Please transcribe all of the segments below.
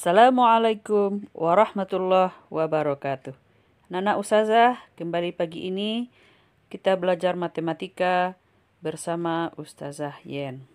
Assalamualaikum warahmatullahi wabarakatuh. Nana Ustazah, kembali pagi ini kita belajar matematika bersama Ustazah Yen.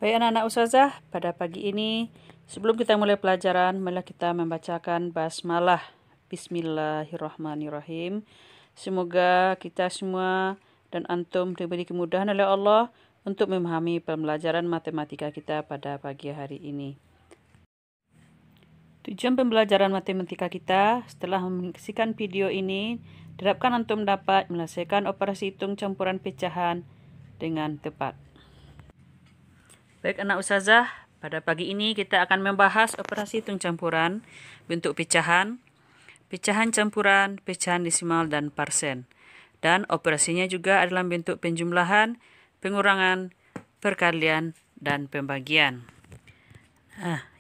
Baik anak-anak Ustazah, pada pagi ini sebelum kita mulai pelajaran, marilah kita membacakan basmalah. Bismillahirrahmanirrahim. Semoga kita semua dan antum diberi kemudahan oleh Allah untuk memahami pembelajaran matematika kita pada pagi hari ini. Tujuan pembelajaran matematika kita setelah menyaksikan video ini, diharapkan antum dapat menyelesaikan operasi hitung campuran pecahan dengan tepat. Baik anak Ustazah, pada pagi ini kita akan membahas operasi hitung campuran, bentuk pecahan, pecahan campuran, pecahan desimal, dan parsen. Dan operasinya juga adalah bentuk penjumlahan, pengurangan, perkalian, dan pembagian.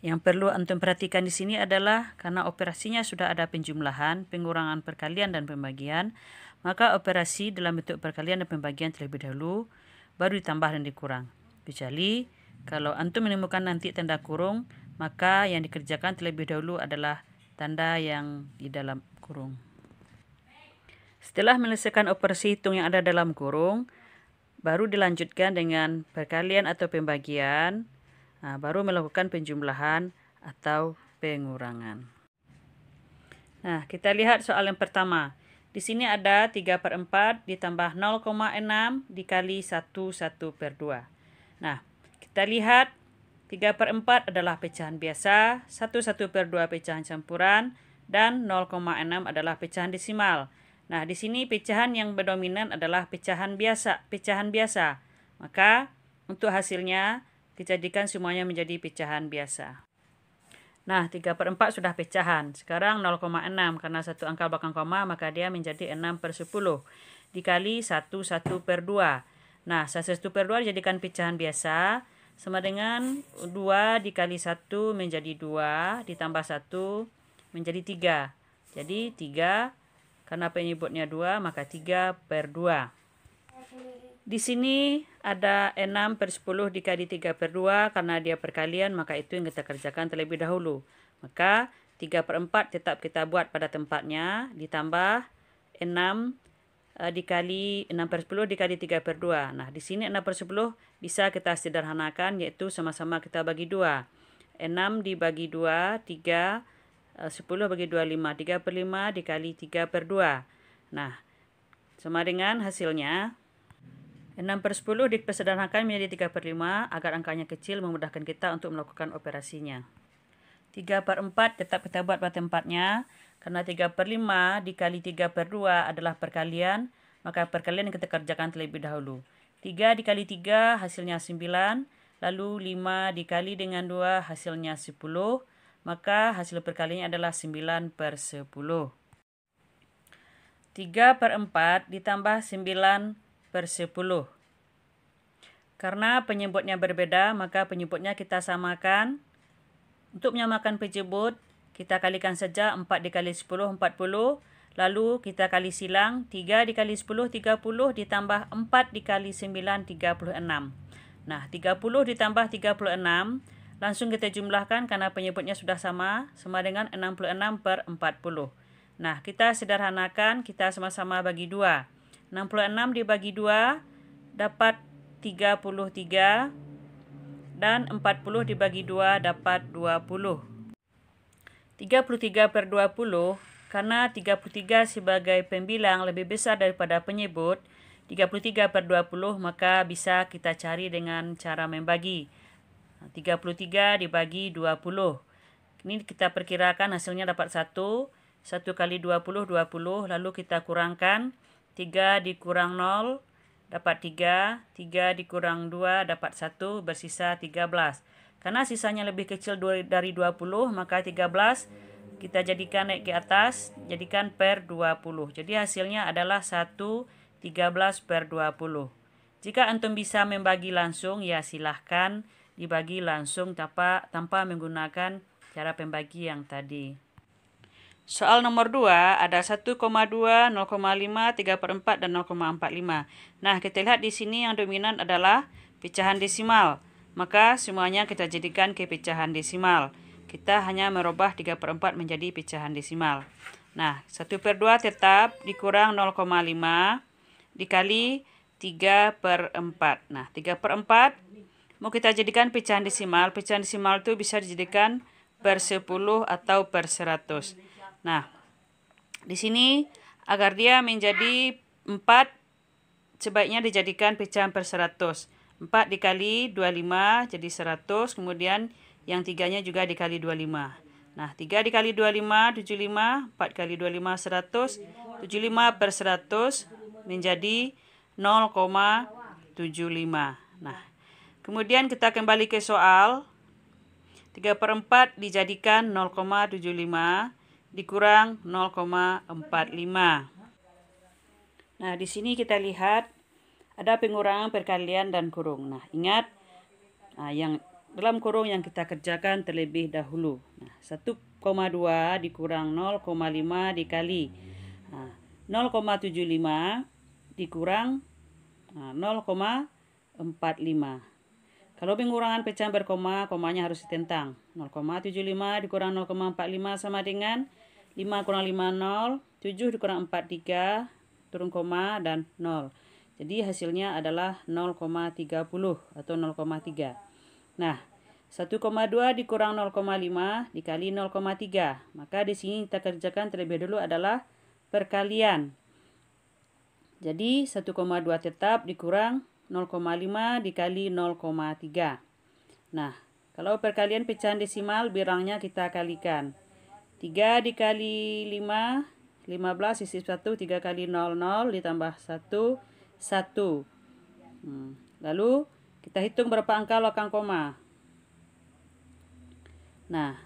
Yang perlu antum perhatikan di sini adalah karena operasinya sudah ada penjumlahan, pengurangan, perkalian, dan pembagian, maka operasi dalam bentuk perkalian dan pembagian terlebih dahulu, baru ditambah dan dikurang. Kecuali kalau antum menemukan nanti tanda kurung, maka yang dikerjakan terlebih dahulu adalah tanda yang di dalam kurung. Setelah menyelesaikan operasi hitung yang ada dalam kurung, baru dilanjutkan dengan perkalian atau pembagian, baru melakukan penjumlahan atau pengurangan. Nah, kita lihat soal yang pertama. Di sini ada 3/4 ditambah 0,6 dikali 1/2. Nah, kita lihat 3/4 adalah pecahan biasa, 1/2 pecahan campuran, dan 0,6 adalah pecahan desimal. Nah, di sini pecahan yang berdominan adalah pecahan biasa. Maka, untuk hasilnya, dijadikan semuanya menjadi pecahan biasa. Nah, 3/4 sudah pecahan. Sekarang 0,6, karena satu angka belakang koma, maka dia menjadi 6/10. Dikali 1/2. Nah, 1/2 dijadikan pecahan biasa, sama dengan 2 dikali 1 menjadi 2, ditambah 1 menjadi 3. Jadi 3, karena penyebutnya 2, maka 3/2. Di sini ada 6/10 dikali 3/2, karena dia perkalian, maka itu yang kita kerjakan terlebih dahulu. Maka 3/4 tetap kita buat pada tempatnya, ditambah 6/10 dikali 3/2. Nah, di sini 6/10 bisa kita sederhanakan, yaitu sama-sama kita bagi 2. 6 dibagi 2, 3. 10 bagi 2, 5. 3/5 dikali 3/2. Nah, sama dengan hasilnya 6/10 dipersederhanakan menjadi 3/5 agar angkanya kecil, memudahkan kita untuk melakukan operasinya. 3/4 tetap kita buat pada tempatnya, karena 3/5 dikali 3/2 adalah perkalian, maka perkalian yang kita kerjakan terlebih dahulu. 3 dikali 3 hasilnya 9, lalu 5 dikali dengan 2 hasilnya 10, maka hasil perkaliannya adalah 9/10. 3/4 ditambah 9/10. Karena penyebutnya berbeda, maka penyebutnya kita samakan. Untuk menyamakan penyebut, kita kalikan saja 4 dikali 10, 40. Lalu kita kali silang, 3 dikali 10, 30, ditambah 4 dikali 9, 36. Nah, 30 ditambah 36, langsung kita jumlahkan karena penyebutnya sudah sama dengan 66/40. Nah, kita sederhanakan, kita sama-sama bagi 2. 66 dibagi 2 dapat 33, dan 40 dibagi 2 dapat 20. 33/20, karena 33 sebagai pembilang lebih besar daripada penyebut, 33/20, maka bisa kita cari dengan cara membagi. 33 dibagi 20. Ini kita perkirakan hasilnya dapat 1. 1 kali 20, 20. Lalu kita kurangkan. 3 dikurang 0, dapat 3. 3 dikurang 2, dapat 1. Bersisa 13. Karena sisanya lebih kecil dari 20, maka 13 kita jadikan naik ke atas, jadikan per 20. Jadi hasilnya adalah 1/13/20. Jika antum bisa membagi langsung, ya silahkan dibagi langsung tanpa menggunakan cara pembagi yang tadi. Soal nomor 2 ada 1,2, 0,5, 3/4, dan 0,45. Nah, kita lihat di sini yang dominan adalah pecahan desimal. maka semuanya kita jadikan ke pecahan desimal. Kita hanya merubah 3/4 menjadi pecahan desimal. Nah, 1/2 tetap dikurang 0,5 dikali 3/4. Nah, 3/4 mau kita jadikan pecahan desimal. Pecahan desimal itu bisa dijadikan per 10 atau per 100. Nah, di sini agar dia menjadi 4, sebaiknya dijadikan pecahan per 100. 4 dikali 25 jadi 100, kemudian yang 3-nya juga dikali 25. Nah, 3 dikali 25, 75, 4 kali 25, 100, 75 per 100 menjadi 0,75. Nah, kemudian kita kembali ke soal. 3/4 dijadikan 0,75 dikurang 0,45. Nah, di sini kita lihat ada pengurangan perkalian dan kurung. Nah, ingat yang dalam kurung yang kita kerjakan terlebih dahulu. Nah, 1,2 dikurang 0,5 dikali 0,75 dikurang 0,45. Kalau pengurangan pecahan berkoma, komanya harus ditentang. 0,75 dikurang 0,45 sama dengan 5 kurang 5, 0. 7 dikurang 4, 3. Turun koma dan 0. Jadi hasilnya adalah 0,30 atau 0,3. Nah, 1,2 dikurang 0,5 dikali 0,3. Maka di sini kita kerjakan terlebih dulu adalah perkalian. Jadi 1,2 tetap dikurang 0,5 dikali 0,3. Nah, kalau perkalian pecahan desimal, birangnya kita kalikan. 3 dikali 5, 15 isi 1, 3 kali 0, 0 ditambah 1, 1. Lalu kita hitung berapa angka belakang koma. Nah,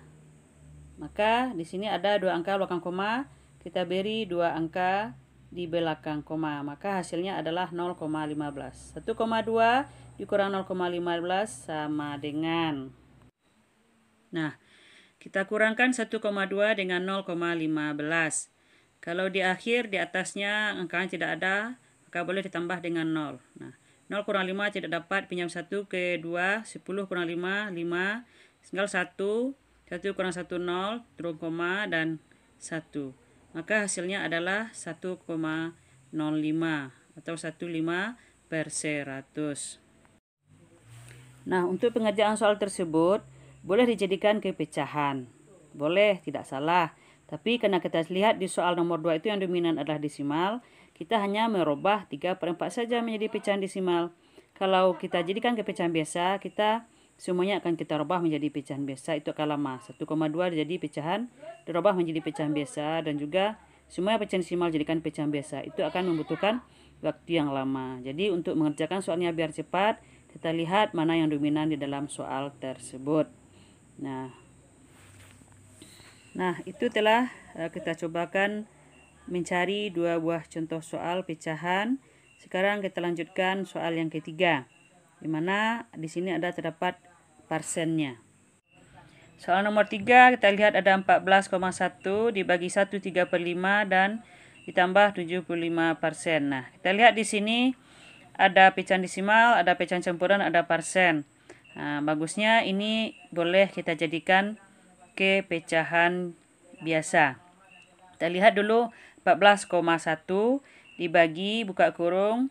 maka di sini ada 2 angka belakang koma, kita beri 2 angka di belakang koma, maka hasilnya adalah 0,15. 1,2 dikurang 0,15 sama dengan. Nah, kita kurangkan 1,2 dengan 0,15. Kalau di akhir, di atasnya angkanya tidak ada, maka boleh ditambah dengan 0. Nah, 0 kurang 5 tidak dapat, pinjam 1 ke 2, 10 kurang 5, 5, tinggal 1, 1 kurang 1, 0, turun koma, dan 1. Maka hasilnya adalah 1,05 atau 15 per 100. Nah, untuk pengerjaan soal tersebut, boleh dijadikan ke pecahan. Boleh, tidak salah. Tapi karena kita lihat di soal nomor 2 itu yang dominan adalah desimal, kita hanya merubah 3/4 saja menjadi pecahan desimal. Kalau kita jadikan ke pecahan biasa, semuanya akan kita rubah menjadi pecahan biasa, itu akan lama. 1,2 jadi pecahan, dirubah menjadi pecahan biasa, dan juga semua pecahan desimal jadikan pecahan biasa. Itu akan membutuhkan waktu yang lama. Jadi untuk mengerjakan soalnya biar cepat, kita lihat mana yang dominan di dalam soal tersebut. Nah itu telah kita cobakan mencari 2 buah contoh soal pecahan. Sekarang kita lanjutkan soal yang ketiga, di mana di sini terdapat parsennya. Soal nomor 3 kita lihat ada 14,1 dibagi 1 3/5 dan ditambah 75%. Nah, kita lihat di sini ada pecahan desimal, ada pecahan campuran, ada parsen. Nah, bagusnya ini boleh kita jadikan ke pecahan biasa. Kita lihat dulu 14,1 dibagi buka kurung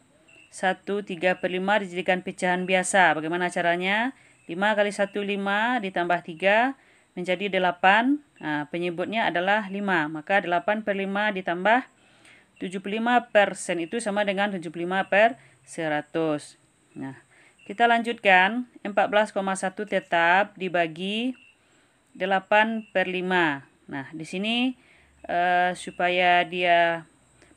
1 3/5 dijadikan pecahan biasa. Bagaimana caranya? 5 kali 1 5 ditambah 3 menjadi 8. Nah, penyebutnya adalah 5. Maka 8/5 ditambah 75% itu sama dengan 75 per 100. Nah, kita lanjutkan. 14,1 tetap dibagi 8/5. Nah, di sini supaya dia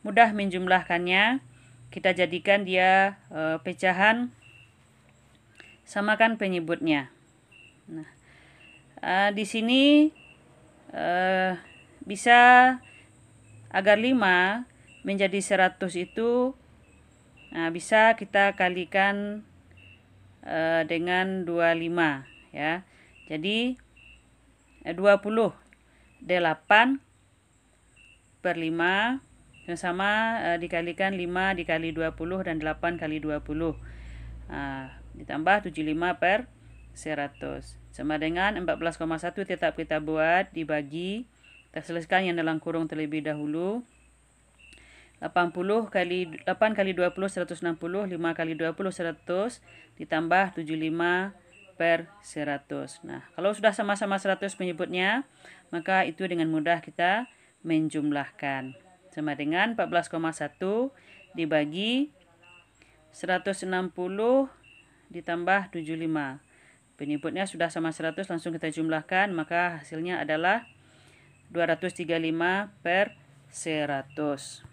mudah menjumlahkannya, kita jadikan dia pecahan, samakan penyebutnya. Nah, di sini bisa agar 5 menjadi 100 itu bisa kita kalikan dengan 25 ya. Jadi 28/5 yang sama dikalikan 5 dikali 20 dan 8 kali 20. Ditambah 75/100. 100. Sama dengan 14,1 tetap kita buat dibagi. Kita selesaikan yang dalam kurung terlebih dahulu. 80 kali 8 kali 20 160, 5 kali 20 100 ditambah 75 per 100. Nah, kalau sudah sama-sama 100 menyebutnya, maka itu dengan mudah kita menjumlahkan. Sama dengan 14,1 dibagi 160 ditambah 75. Penyebutnya sudah sama 100, langsung kita jumlahkan, maka hasilnya adalah 235 per 100.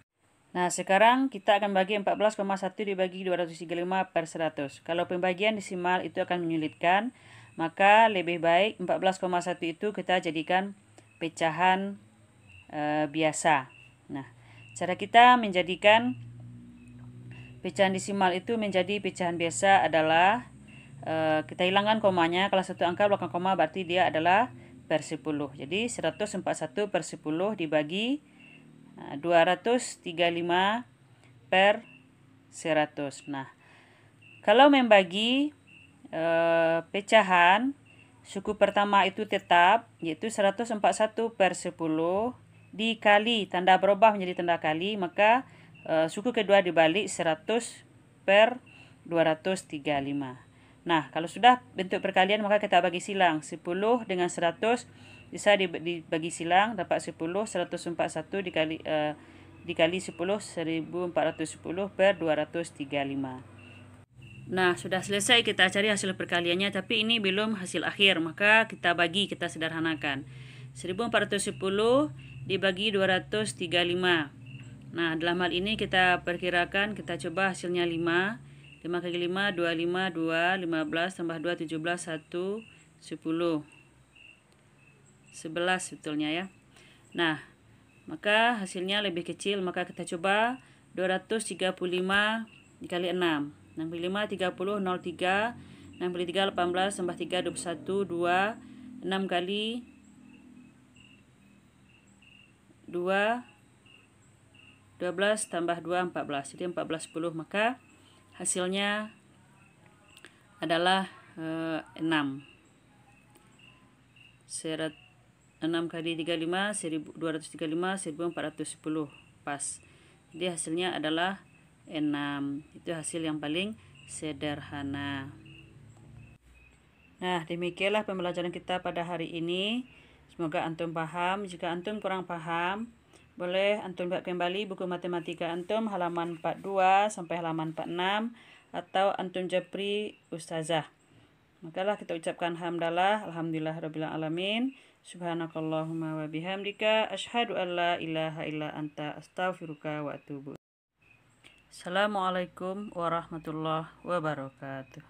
Nah, sekarang kita akan bagi 14,1 dibagi 235 per 100. Kalau pembagian desimal itu akan menyulitkan, maka lebih baik 14,1 itu kita jadikan pecahan biasa. Nah, cara kita menjadikan pecahan desimal itu menjadi pecahan biasa adalah kita hilangkan komanya. Kalau satu angka belakang koma berarti dia adalah per 10. Jadi 141 per 10 dibagi 235 per 100. Nah, kalau membagi pecahan, suku pertama itu tetap, yaitu 141 per 10 dikali, tanda berubah menjadi tanda kali, maka suku kedua dibalik 100 per 235. Nah, kalau sudah bentuk perkalian, maka kita bagi silang. 10 dengan 100 bisa dibagi silang, dapat 10. 141 dikali 10, 1410 per 235. Nah, sudah selesai kita cari hasil perkaliannya, tapi ini belum hasil akhir, maka kita bagi, kita sederhanakan. 1410 dibagi 235. Nah, dalam hal ini kita perkirakan, kita coba hasilnya 5. 5 kali 5, 25, 2, 15, tambah 2, 17, 1, 10. 11 sebetulnya ya. Nah, maka hasilnya lebih kecil, maka kita coba 235 dikali 6. 6 kali 5, 30, 03. 6 kali 3, 18, tambah 3, 21, 2. 6 kali 2, 12, tambah 2, 14. Jadi 14, 10, maka hasilnya adalah 6. 6 kali 35, 1235, 1410. Pas. Jadi hasilnya adalah 6. Itu hasil yang paling sederhana. Nah, demikianlah pembelajaran kita pada hari ini. Semoga antum paham. Jika antum kurang paham, boleh antum lihat kembali buku matematika antum halaman 42 sampai halaman 46 atau antum japri ustazah. Makalah kita ucapkan hamdalah, alhamdulillahirabbil alamin. Subhanakallahumma wa bihamdika asyhadu an la ilaha illa anta astaghfiruka wa atubu. Assalamualaikum warahmatullahi wabarakatuh.